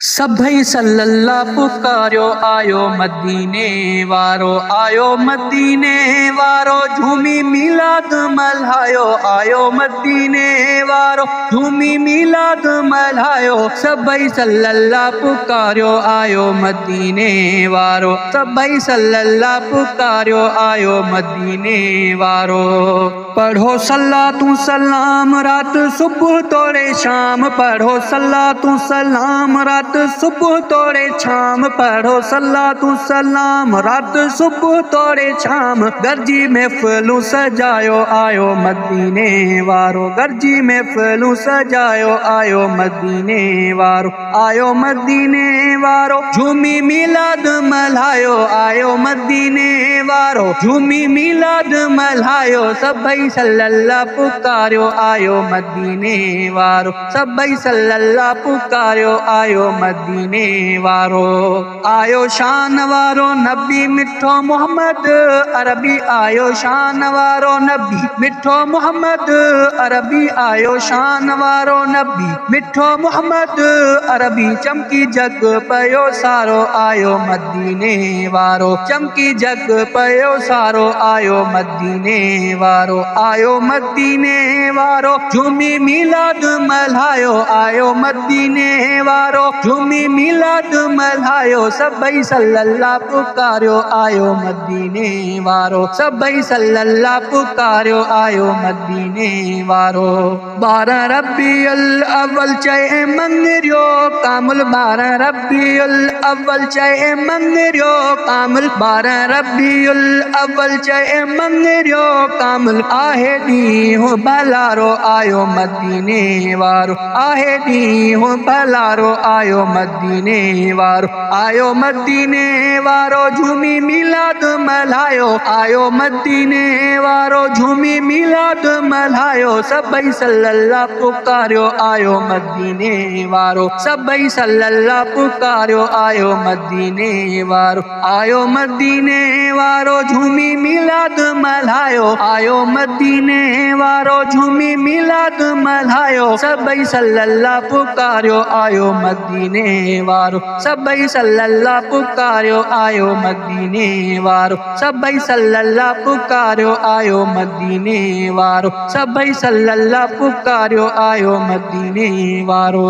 सभई सल्लल्लाहु पुकारियो आयो मदीने वारो, आयो मदीने वारो झूमी मिलाद मल्हायो, आयो मदीने वारो झूमी मिलाद मल्हायो। सभई सल्लल्लाहु पुकारियो आयो मदीने वारो, सभई सल्लल्लाहु पुकारियो आयो मदीने वारो। पढ़ो सल्ला तू सलाम रात सुबह तोड़े शाम, पढ़ो सल्ला तू सलाम रात सुबह तोड़े शाम, पढ़ो सल्ला तू सलाम रात सुबह तोड़े शाम। गर्जी महफिलूं सजायो आयो मदीने वारो, गर्जी महफिलूं सजायो आयो मदीने वारो, आयो मदीने वारो झूमी मिलाद मल्हायो, आयो मदीने वारो झूमी मिलाद मल्हायो। सभई सल्लल्लाहु पुकारियो आयो मदीने वारो, सभई सल्लल्लाहु पुकारियो आयो मदीने वारो। आयो शान वारो नबी मिठो मोहम्मद अरबी, आयो शान वारो नबी मिठो मोहम्मद अरबी, आयो शान वारो नबी मिठो मोहम्मद अरबी। चमकी जग पयो सारो आयो मदीने वारो, चमकी जग पयो सारो आयो मदीने वारो, आयो मदीने वारो झूमी मिलाद मल्हायो, आयो मदीने वारो झूमी मिलाद मल्हायो। सभई सल्लल्लाहु पुकारियो आयो मदीने वारो, सभई सल्लल्लाहु पुकारियो आयो मदीने वारो। 12 रबीउल अव्वल चए मंगरियो कामिल, 12 रबीउल अव्वल चए मंगरियो कामिल, 12 रबीउल अव्वल चए मंगरियो कामिल। आहे ॾींहुं भलारो आयो मदीने वारो, आहे ॾींहुं भलारो आयो मदीने वारो, आयो मदीने वारो झूमी मिलाद मल्हायो, आयो मदीने वारो झूमी मिलाद मल्हायो। सभई सल्लल्लाहु पुकारियो आयो मदीने वारो, सभई सल्लल्लाहु पुकारियो आयो मदीने वारो, आयो मदीने वारो झूमी मिलाद मल्हायो, आयो मदीने वारो झूमी मिलाद मल्हायो। सभई सल्लल्लाहु पुकारियो आयो मदीने वारो, सभई सल्लल्लाहु पुकारियो आयो मदीने वारो, सभई सल्लल्लाहु पुकारियो आयो मदीने वारो, सभई सल्लल्लाहु पुकारियो आयो मदीने वारो।